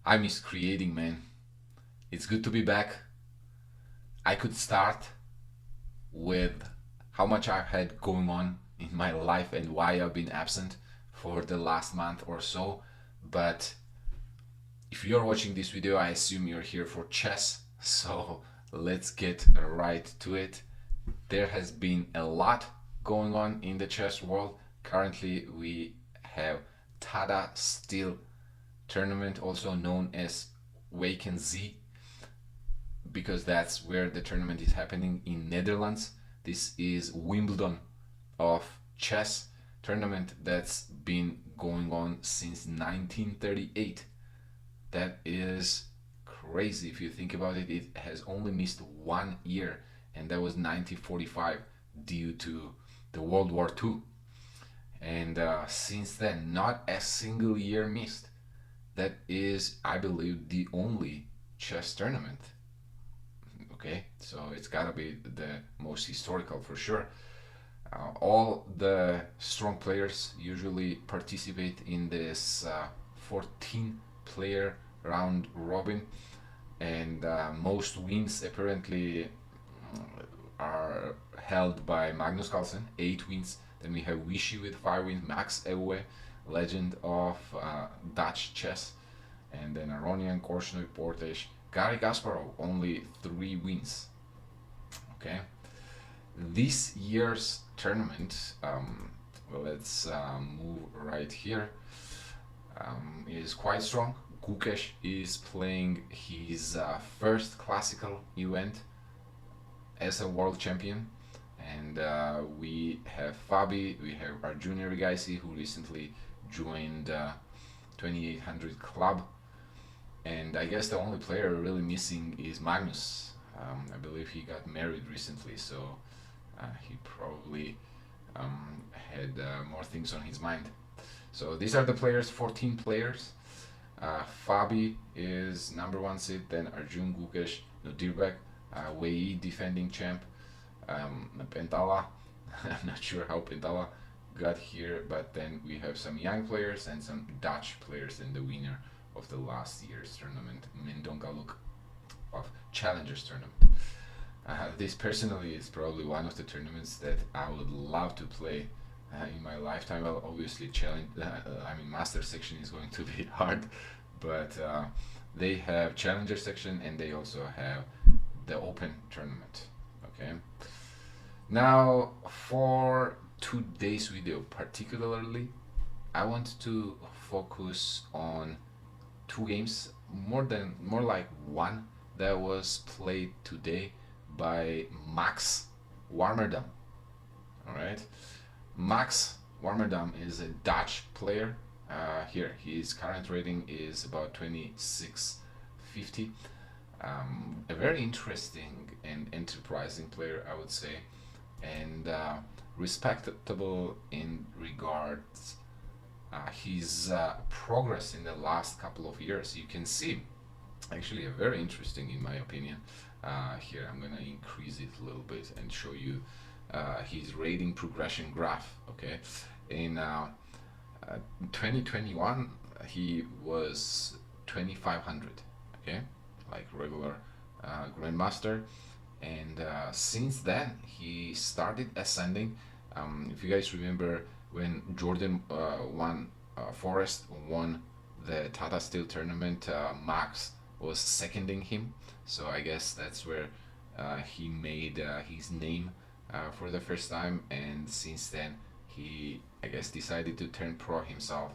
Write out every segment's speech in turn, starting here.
I miss creating, man. It's good to be back. I could start with how much I've had going on in my life and why I've been absent for the last month or so. But if you're watching this video, I assume you're here for chess. So let's get right to it. There has been a lot going on in the chess world. Currently, we have Tata Steel Tournament, also known as Wake Z, because that's where the tournament is happening in Netherlands. This is Wimbledon of Chess tournament that's been going on since 1938. That is crazy if you think about it. It has only missed 1 year, and that was 1945 due to the World War II. And since then, not a single year missed. That is, I believe, the only chess tournament. Okay, so it's gotta be the most historical for sure. All the strong players usually participate in this 14 player round robin, and most wins apparently are held by Magnus Carlsen, 8 wins. Then we have Vichy with 5 wins, Max Euwe, legend of Dutch chess, and then Aronian, Korchnoi, Portes, Gary Kasparov, only 3 wins. Okay, this year's tournament, let's move right here, is quite strong. Gukesh is playing his first classical event as a world champion, and we have Fabi, we have our junior Rigaisi, who recently joined 2800 club, and I guess the only player really missing is Magnus. I believe he got married recently, so he probably had more things on his mind. So these are the players, 14 players. Fabi is number one seed, then Arjun Gukesh, Nodirbek, Wei defending champ, Pentala. I'm not sure how Pentala got here, but then we have some young players and some Dutch players, and the winner of the last year's tournament, Mendongaluk of Challengers Tournament. This personally is probably one of the tournaments that I would love to play in my lifetime. Well, obviously, Master section is going to be hard, but they have Challenger section and they also have the Open tournament. Okay. Now, for today's video, particularly, I want to focus on 2 games, more like one, that was played today by Max Warmerdam. All right, Max Warmerdam is a Dutch player. Here, his current rating is about 2650. A very interesting and enterprising player, I would say, and respectable in regards his progress in the last couple of years. You can see actually a very interesting, in my opinion. Here I'm gonna increase it a little bit and show you his rating progression graph. Okay, in 2021 he was 2500. Okay, like regular grandmaster, and since then he started ascending. If you guys remember when Jordan Forrest won the Tata Steel Tournament, Max was seconding him. So I guess that's where he made his name for the first time, and since then he, I guess, decided to turn pro himself,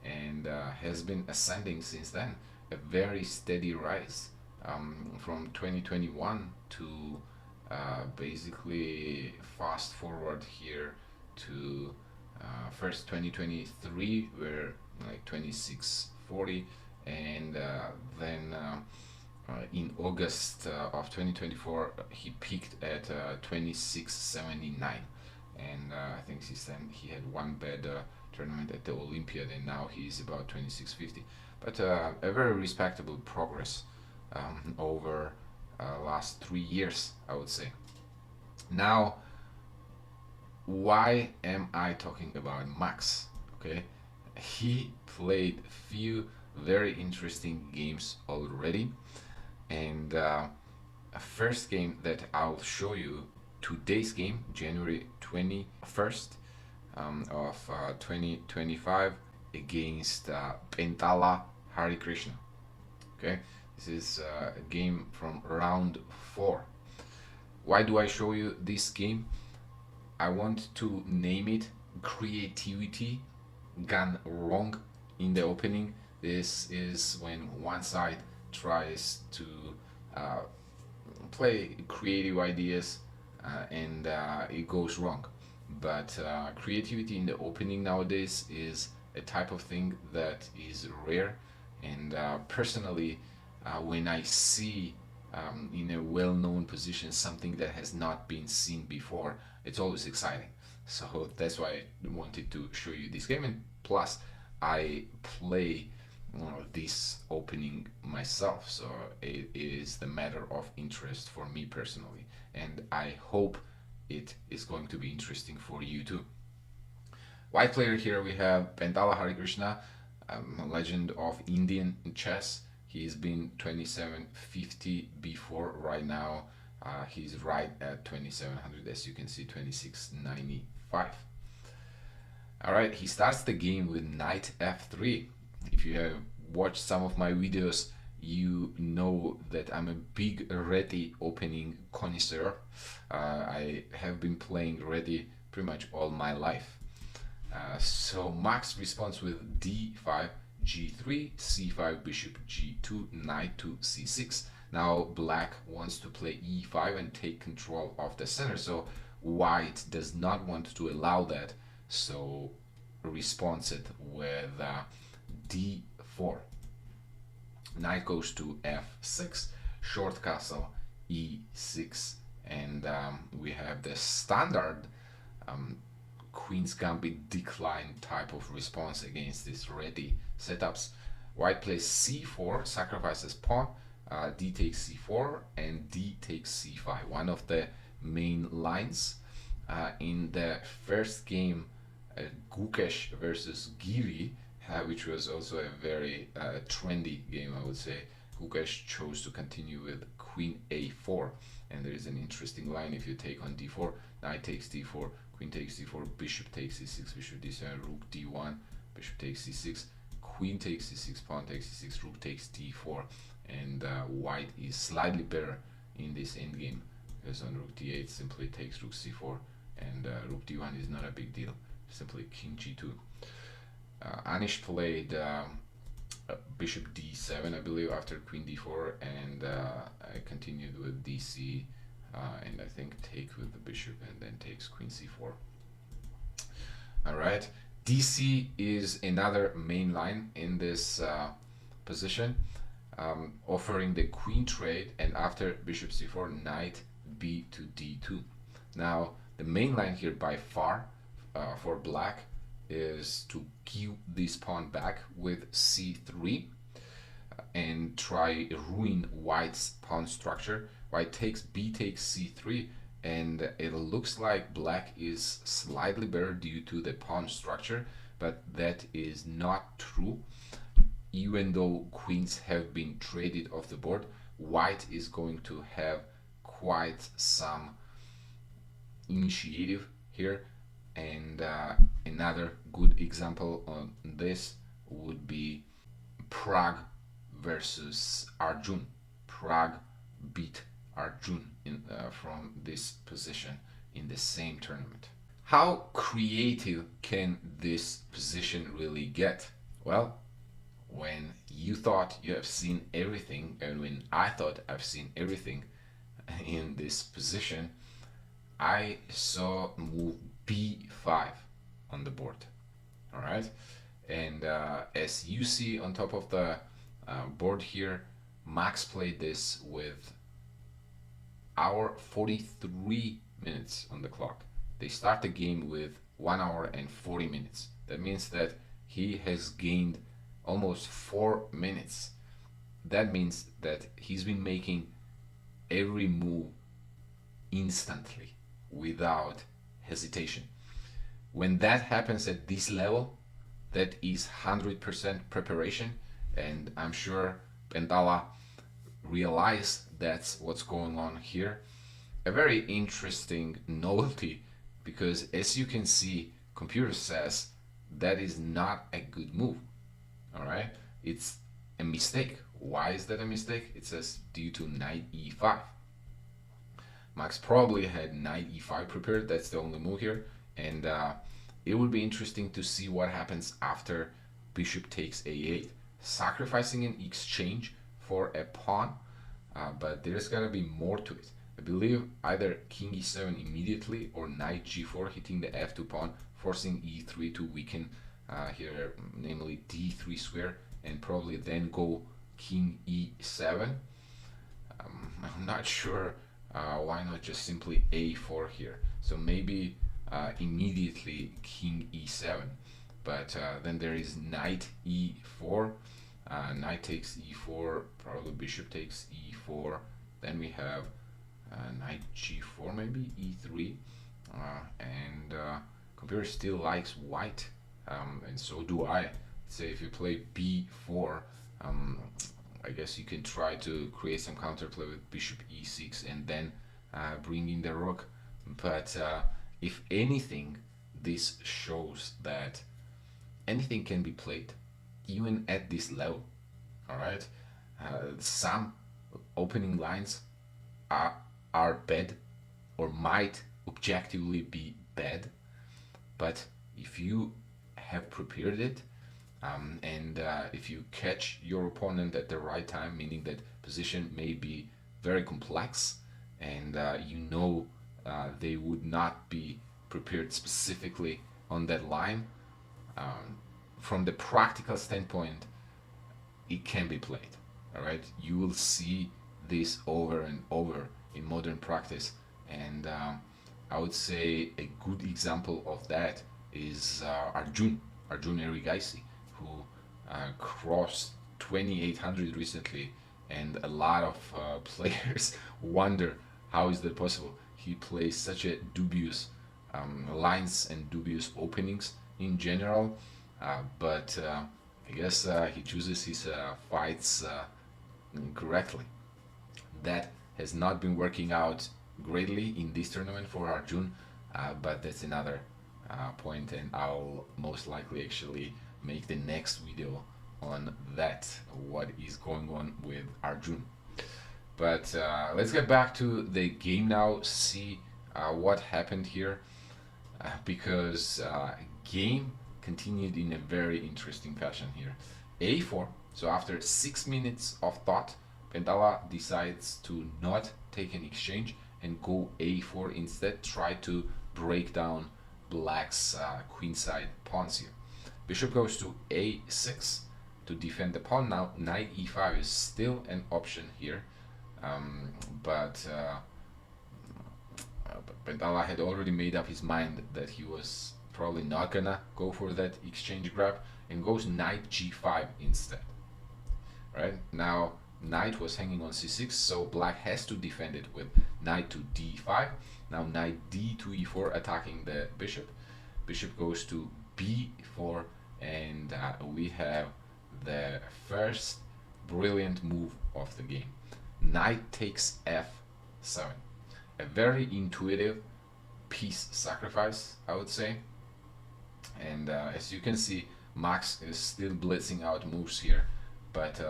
and has been ascending since then. A very steady rise from 2021 to basically fast forward here to first 2023, where like 2640, and then in August of 2024 he peaked at 2679, and I think since then he had one bad tournament at the Olympiad, and now he's about 2650, but a very respectable progress over last 3 years, I would say. Now, why am I talking about Max? Okay, he played few very interesting games already. And a first game that I'll show you, today's game, January 21st of 2025, against Pentala Harikrishna. Okay, this is a game from round 4. Why do I show you this game? I want to name it Creativity Gone Wrong in the opening. This is when one side tries to uh, play creative ideas and it goes wrong. But creativity in the opening nowadays is a type of thing that is rare. And personally, when I see in a well-known position something that has not been seen before, it's always exciting. So that's why I wanted to show you this game. And plus, I play this opening myself, so it is the matter of interest for me personally, and I hope it is going to be interesting for you too. White player here we have Pentala Harikrishna, a legend of Indian chess. He's been 2750 before. Right now he's right at 2700, as you can see, 2695. All right, he starts the game with knight f3. If you have watched some of my videos, you know that I'm a big ready opening connoisseur. I have been playing ready pretty much all my life. So Max responds with d5, g3, c5, bishop g2, knight to c6. Now black wants to play e5 and take control of the center, so white does not want to allow that, so responds it with d4. Knight goes to f6, short castle e6, and we have the standard Queen's Gambit decline type of response against these ready setups. White plays c4, sacrifices pawn, d takes c4, and d takes c5. One of the main lines in the first game, Gukesh versus Giri, which was also a very trendy game, I would say. Gukesh chose to continue with queen a4, and there is an interesting line. If you take on d4, knight takes d4, queen takes d4, bishop takes c6, bishop d7, rook d1, bishop takes c6, queen takes c6, pawn takes c6, rook takes d4, and white is slightly better in this endgame, because on rook d8 simply takes rook c4, and rook d1 is not a big deal, simply king g2. Anish played bishop d7, I believe, after queen d4, and I continued with dc, and I think take with the bishop, and then takes queen c4. All right, dc is another main line in this position, offering the queen trade, and after bishop c4, knight b to d2. Now the main line here by far for black is to give this pawn back with c3 and try ruin white's pawn structure. White takes b takes c3, and it looks like black is slightly better due to the pawn structure, but that is not true. Even though queens have been traded off the board, white is going to have quite some initiative here. And another good example on this would be Prague versus Arjun. Prague beat Arjun from this position in the same tournament. How creative can this position really get? Well, when you thought you have seen everything, and when I thought I've seen everything in this position, I saw move b5 on the board. All right, and as you see on top of the board here, Max played this with hour 43 minutes on the clock. They start the game with 1 hour and 40 minutes. That means that he has gained almost 4 minutes. That means that he's been making every move instantly without hesitation. When that happens at this level, that is 100% preparation, and I'm sure Pentala realized that's what's going on here. A very interesting novelty, because as you can see, computer says that is not a good move. All right, it's a mistake. Why is that a mistake? It says due to knight e5. Max probably had knight e5 prepared. That's the only move here, and it would be interesting to see what happens after bishop takes a8, sacrificing an exchange for a pawn. But there's gonna be more to it. I believe either king e7 immediately or knight g4, hitting the f2 pawn, forcing e3 to weaken here, namely d3 square, and probably then go king e7. I'm not sure why not just simply a4 here. So maybe immediately king e7, but then there is knight e4, knight takes e4, probably bishop takes e4, then we have knight g4, maybe e3, and computer still likes white, and so do I. Say if you play b4, I guess you can try to create some counterplay with bishop e6 and then bring in the rook. But if anything, this shows that anything can be played, even at this level. All right, some opening lines are bad, or might objectively be bad, but if you have prepared it, and if you catch your opponent at the right time, meaning that position may be very complex, and they would not be prepared specifically on that line, from the practical standpoint, it can be played. All right, you will see this over and over in modern practice, and I would say a good example of that is Arjun Erigaisi, who crossed 2800 recently, and a lot of players wonder how is that possible. He plays such a dubious lines and dubious openings in general, but I guess he chooses his fights correctly. That has not been working out greatly in this tournament for Arjun, but that's another point, and I'll most likely actually make the next video on that, what is going on with Arjun. But let's get back to the game now, see what happened here, because game continued in a very interesting fashion here. a4, so after 6 minutes of thought, Pentala decides to not take an exchange and go a4 instead, try to break down black's queenside pawns here. Bishop goes to a6 to defend the pawn. Now knight e5 is still an option here, but Pentala had already made up his mind that he was probably not gonna go for that exchange grab, and goes knight g5 instead. Right now, knight was hanging on c6, so black has to defend it with knight to d5. Now knight d to e4, attacking the bishop. Bishop goes to b4, and we have the first brilliant move of the game. Knight takes f7. A very intuitive piece sacrifice, I would say. And as you can see, Max is still blitzing out moves here. But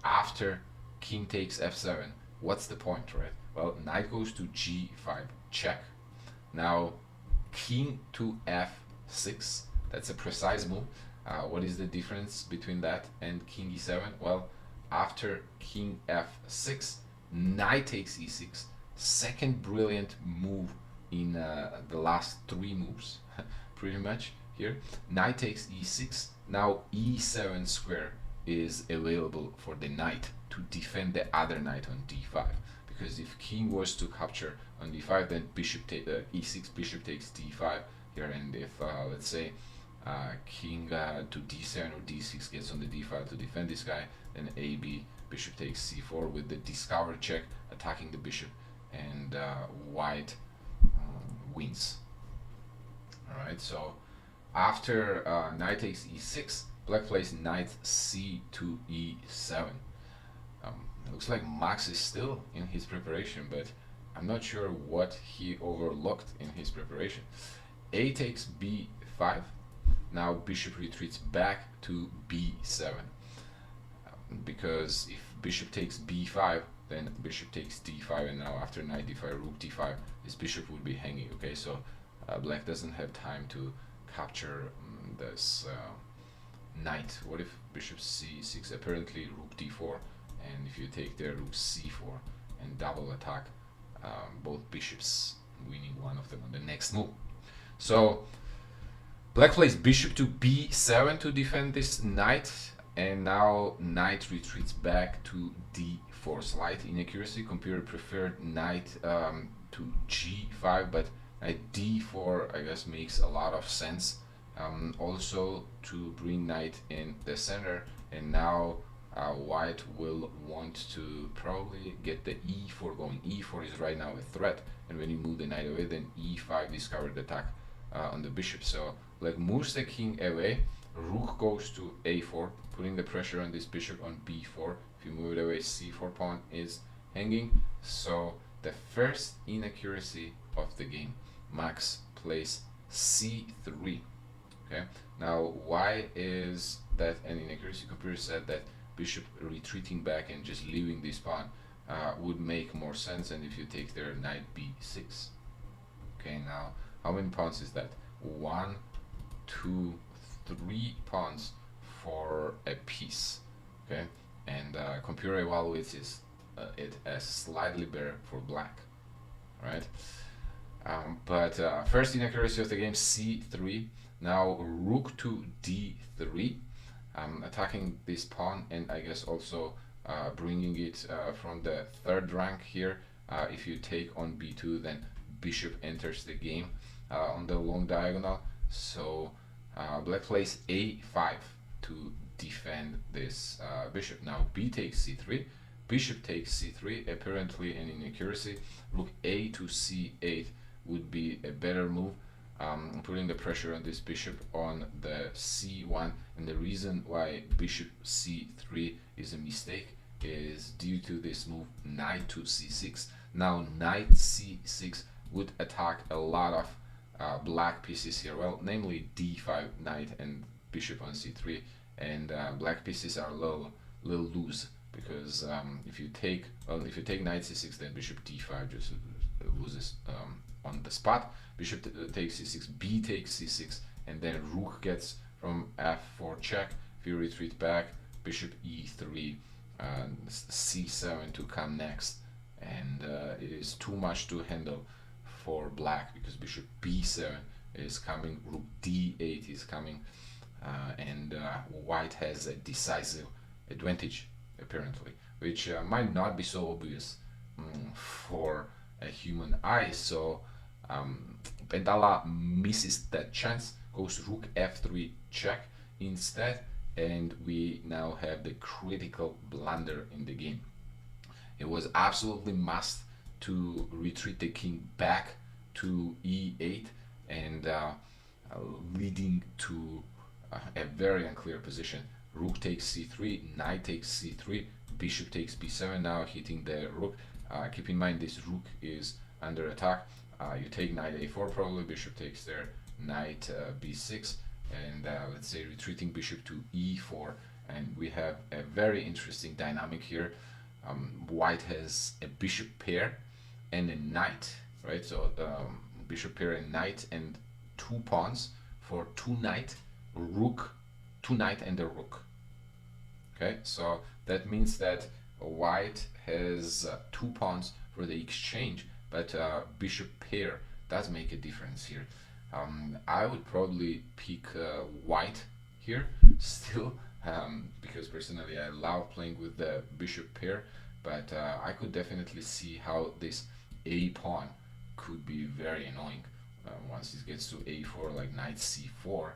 after king takes f7, what's the point, right? Well, knight goes to g5, check. Now king to f6, that's a precise move. What is the difference between that and king e7? Well, after king f6, knight takes e6, second brilliant move in the last 3 moves, pretty much here. Knight takes e6, now e7 square is available for the knight to defend the other knight on d5, because if king was to capture on d5, then bishop e6, bishop takes d5 here, and if let's say king to d7 or d6 gets on the d5 to defend this guy, then ab, bishop takes c4 with the discover check, attacking the bishop, and white wins. All right, so after knight takes e6, black plays knight c to e7. Looks like Max is still in his preparation, but I'm not sure what he overlooked in his preparation. A takes b5. Now bishop retreats back to b7. Because if bishop takes b5, then bishop takes d5, and now after knight d5, rook d5, this bishop would be hanging. Okay, so black doesn't have time to capture this knight. What if bishop c6? Apparently rook d4, and if you take there rook c4 and double attack, both bishops winning one of them on the next move. So black plays bishop to b7 to defend this knight, and now knight retreats back to d4. Slight inaccuracy. Computer preferred knight to g5, but at d4 I guess makes a lot of sense. Also to bring knight in the center, and now white will want to probably get the e4 going. e4 is right now a threat, and when you move the knight away, then e5 discovered attack on the bishop. So black moves the king away, rook goes to a4, putting the pressure on this bishop on b4. If you move it away, c4 pawn is hanging. So the first inaccuracy of the game, Max plays c3. Okay, now why is that an inaccuracy? Computer said that bishop retreating back and just leaving this pawn would make more sense, and if you take there knight b6. Okay, now how many pawns is that? 1, 2, 3 pawns for a piece. Okay, and computer evaluates it as slightly better for black, right? But first inaccuracy of the game, c3. Now rook to d3, attacking this pawn, and I guess also bringing it from the third rank here. If you take on b2, then bishop enters the game on the long diagonal. So black plays a5 to defend this bishop. Now b takes c3, bishop takes c3, apparently an inaccuracy. Rook a to c8 would be a better move, putting the pressure on this bishop on the c1, and the reason why bishop c3 is a mistake is due to this move knight to c6. Now knight c6 would attack a lot of black pieces here, well, namely d5, knight, and bishop on c3, and black pieces are a little loose, because if you take knight c6, then bishop d5 just loses on the spot. Bishop takes c6, b takes c6, and then rook gets from f4 check. If you retreat back, bishop e3, c7 to come next, and it is too much to handle for black, because bishop b7 is coming, rook d8 is coming, and white has a decisive advantage apparently, which might not be so obvious for a human eye. So Pentala misses that chance, goes rook f3 check instead, and we now have the critical blunder in the game. It was absolutely must to retreat the king back to e8, and leading to a very unclear position. Rook takes c3, knight takes c3, bishop takes b7, now hitting the rook. Keep in mind this rook is under attack. You take knight a4 probably, bishop takes there, knight b6, and let's say retreating bishop to e4, and we have a very interesting dynamic here. White has a bishop pair and a knight, right? So bishop pair and knight, and 2 pawns for 2 knight, rook, 2 knight and a rook. Okay, so that means that white has 2 pawns for the exchange, but bishop pair does make a difference here. I would probably pick white here still, because personally I love playing with the bishop pair, but I could definitely see how this a pawn could be very annoying. Once it gets to a4, like knight c4,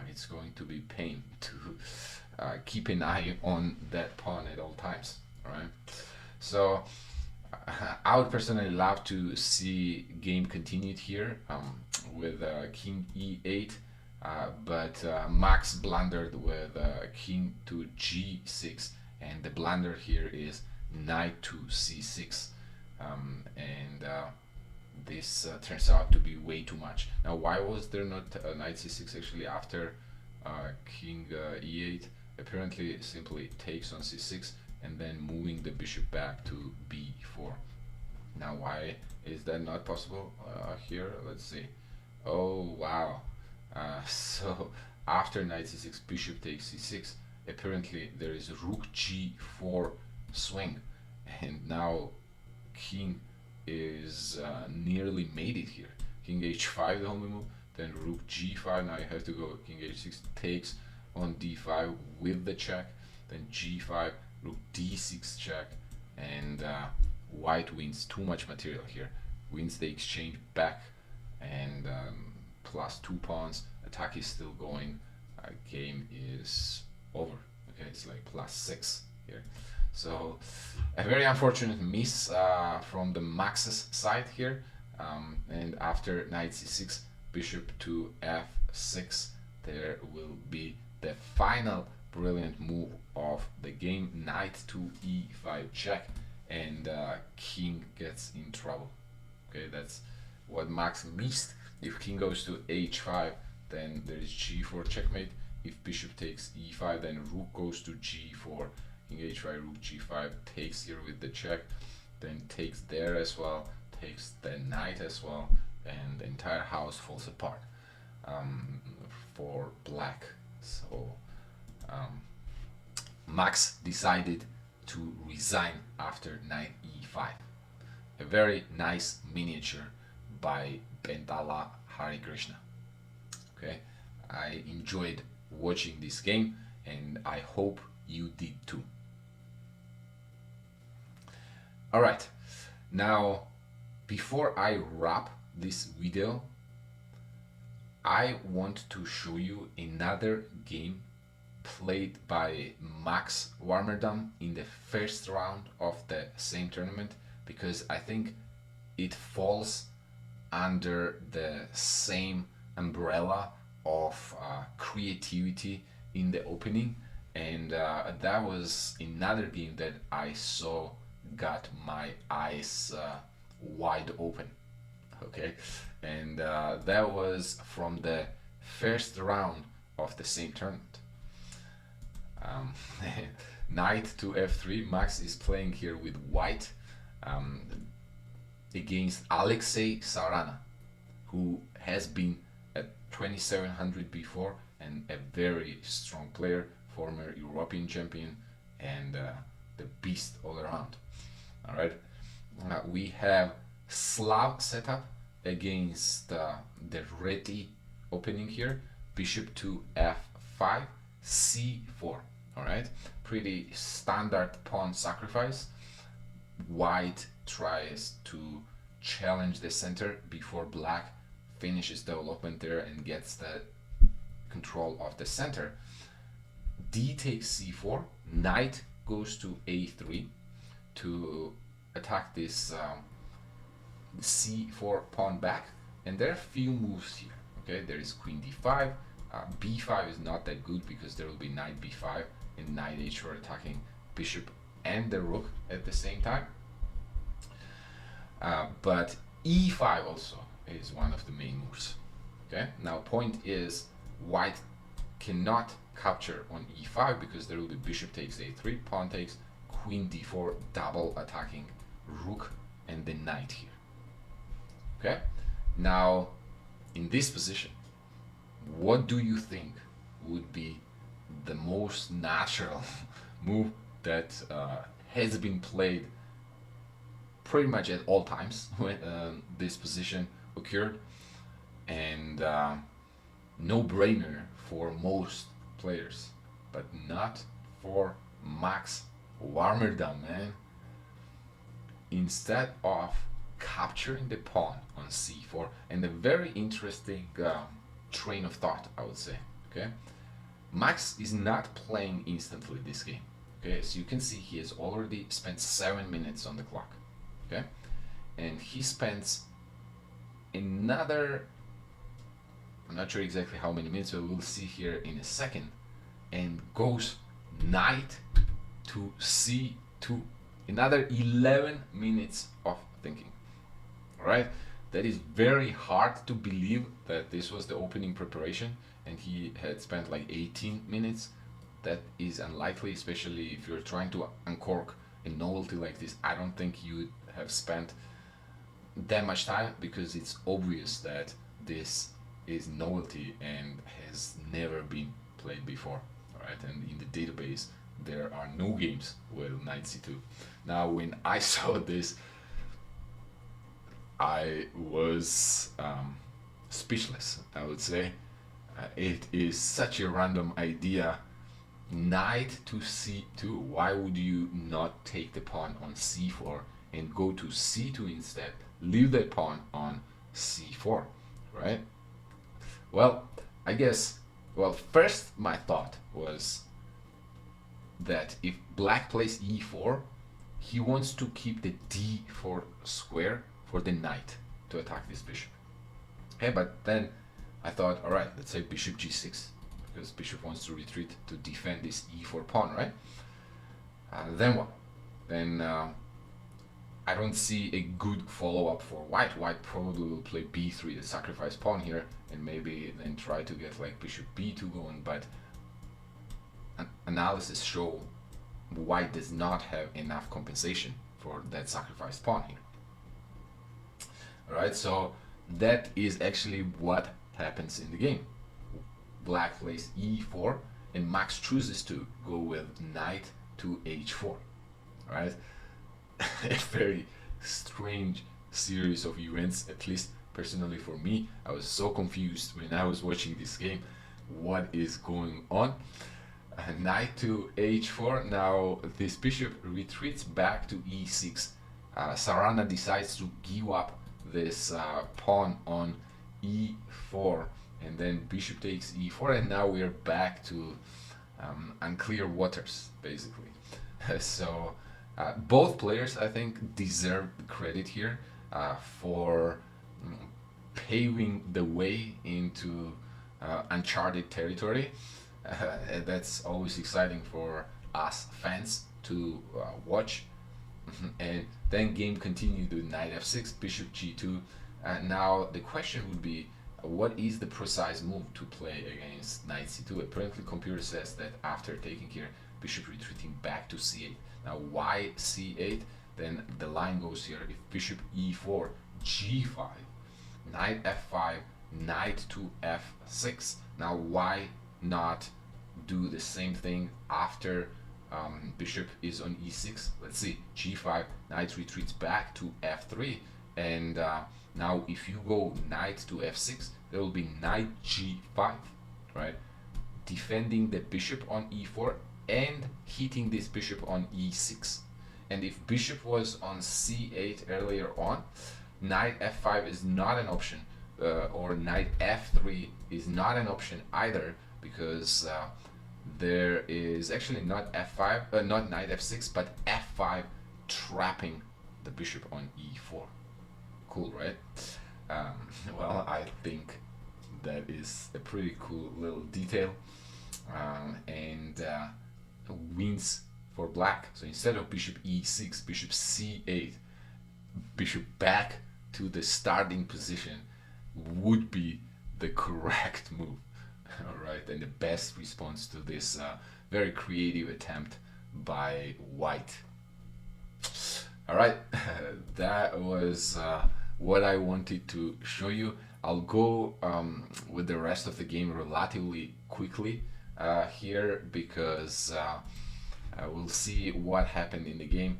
it's going to be pain to keep an eye on that pawn at all times. All right, so I would personally love to see game continued here with king e8, but Max blundered with king to g6, and the blunder here is knight to c6, and this turns out to be way too much. Now, why was there not knight c6 actually after king e8? Apparently simply takes on c6 and then moving the bishop back to b4. Now, why is that not possible here? Let's see. Oh, wow. So after knight c6, bishop takes c6, apparently there is rook g4 swing, and now king is nearly made it here. King h5 the only move, then rook g5. Now you have to go king h6 takes on d5 with the check, then g5, rook d6 check, and white wins too much material here, wins the exchange back, and plus 2 pawns, attack is still going, game is over. Okay, it's like plus 6 here. So a very unfortunate miss from the Max's side here, and after knight c6, bishop to f6, there will be the final brilliant move of the game, knight to e5 check, and king gets in trouble. Okay, that's what Max missed. If king goes to h5, then there is g4 checkmate. If bishop takes e5, then rook goes to g4, king h5, rook g5, takes here with the check, then takes there as well, takes the knight as well, and the entire house falls apart for black. So Max decided to resign after knight e5. A very nice miniature by Pentala Harikrishna. Okay, I enjoyed watching this game, and I hope you did too. Alright, now before I wrap this video, I want to show you another game played by Max Warmerdam in the first round of the same tournament, because I think it falls under the same umbrella of creativity in the opening, and that was another game that I saw got my eyes wide open. Okay, and that was from the first round of the same tournament. Knight to f3. Max is playing here with white against Alexey Sarana, who has been at 2700 before and a very strong player, former European champion, and the beast all around. All right, we have Slav setup against the ready opening here, bishop to f5, c4. All right, pretty standard pawn sacrifice. White tries to challenge the center before black finishes development there and gets the control of the center. D takes c4, knight goes to a3 to attack this c4 pawn back, and there are few moves here. Okay, there is queen d5, b5 is not that good because there will be knight b5 and knight h4 attacking bishop and the rook at the same time, but e5 also is one of the main moves. Okay, now point is white cannot capture on e5 because there will be bishop takes a3, pawn takes, queen d4, double attacking rook and the knight here. Okay, now in this position, what do you think would be the most natural move that has been played pretty much at all times when this position occurred, and no-brainer for most players, but not for Max Warmerdam, man. Instead of capturing the pawn on c4, and a very interesting train of thought, I would say. Okay, Max is not playing instantly this game. Okay, as you can see, he has already spent 7 minutes on the clock. Okay, and he spends another I'm not sure exactly how many minutes, but we'll see here in a second, and goes knight to c2. Another 11 minutes of thinking. All right, that is very hard to believe that this was the opening preparation and he had spent like 18 minutes. That is unlikely, especially if you're trying to uncork a novelty like this. I don't think you would have spent that much time, because it's obvious that this is novelty and has never been played before. All right, and in the database there are no games with knight c2. Now, when I saw this, I was speechless, I would say. It is such a random idea. Knight to c2. Why would you not take the pawn on c4 and go to c2 instead? Leave that pawn on c4, right? Well, I guess, well, first my thought was that if black plays e4, he wants to keep the d4 square for the knight to attack this bishop. Okay, but then I thought, all right, let's say bishop g6, because bishop wants to retreat to defend this e4 pawn, right? Then what? Then I don't see a good follow-up for white. White probably will play b3, the sacrifice pawn here, and maybe then try to get like bishop b2 going, but analysis show white does not have enough compensation for that sacrifice pawn here. All right, so that is actually what happens in the game. Black plays e4 and Max chooses to go with knight to h4. All right, a very strange series of events, at least personally for me. I was so confused when I was watching this game. What is going on? Knight to h4. Now this bishop retreats back to e6. Sarana decides to give up this pawn on e4, and then bishop takes e4, and now we're back to unclear waters, basically. So both players, I think, deserve credit here for paving the way into uncharted territory. That's always exciting for us fans to watch. And then game continued with knight f6, bishop g2. Now the question would be, what is the precise move to play against knight c2? Apparently computer says that after taking here, bishop retreating back to c8. Now why c8? Then the line goes here, if bishop e4, g5, knight f5, knight to f6. Now why not do the same thing after bishop is on e6? Let's see, g5, knight retreats back to f3, and now if you go knight to f6, there will be knight g5, right? Defending the bishop on e4 and hitting this bishop on e6. And if bishop was on c8 earlier on, knight f5 is not an option, or knight f3 is not an option either, because there is actually not f5, not knight f6, but f5 trapping the bishop on e4. Cool, right? Well, I think that is a pretty cool little detail, and wins for black. So instead of bishop e6, bishop c8, bishop back to the starting position would be the correct move. All right, and the best response to this very creative attempt by white. All right, that was what I wanted to show you. I'll go with the rest of the game relatively quickly here, because we'll see what happened in the game.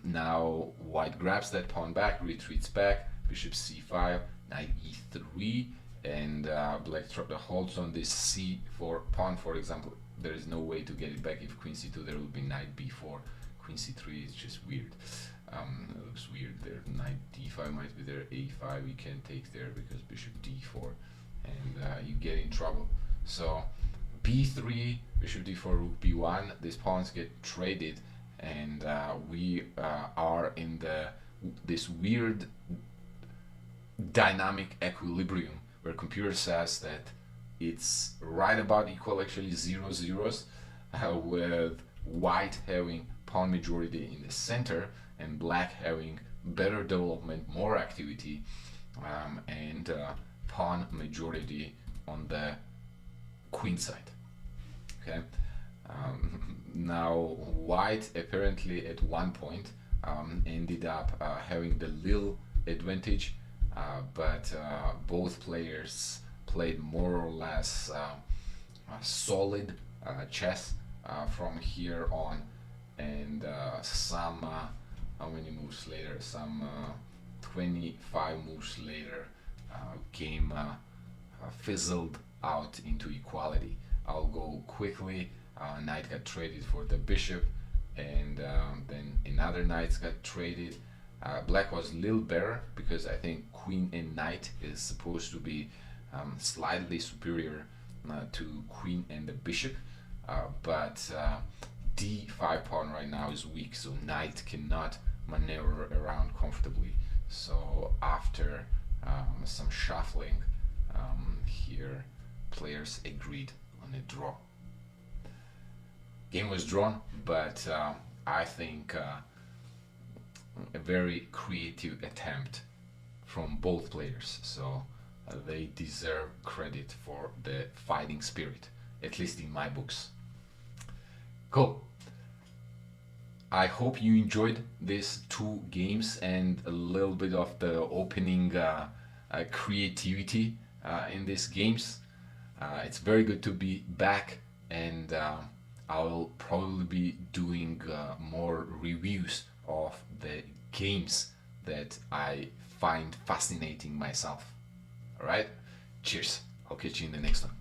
Now white grabs that pawn back, retreats back, bishop c5, knight e3, and black holds on this c4 pawn, for example. There is no way to get it back. If queen c2, there will be knight b4. Queen c3 is just weird. It looks weird there. Knight d5 might be there. a5 you can't take there because bishop d4, and you get in trouble. So b3, bishop d4, rook b1. These pawns get traded, and we are in this weird dynamic equilibrium where computer says that it's right about equal, actually 0-0s, with white having pawn majority in the center and black having better development, more activity, and pawn majority on the queen side. Okay. Now white apparently at one point ended up having the little advantage, but both players played more or less solid chess from here on, and some how many moves later, some 25 moves later, game fizzled out into equality. I'll go quickly. Knight got traded for the bishop, and then another knight got traded. Black was a little better because I think queen and knight is supposed to be slightly superior to queen and the bishop, but d5 pawn right now is weak, so knight cannot maneuver around comfortably. So after some shuffling, here players agreed on a draw. Game was drawn, but I think a very creative attempt from both players, so they deserve credit for the fighting spirit, at least in my books. Cool. I hope you enjoyed these two games and a little bit of the opening creativity in these games. It's very good to be back, and I'll probably be doing more reviews of the games that I find fascinating myself. Alright, cheers. I'll catch you in the next one.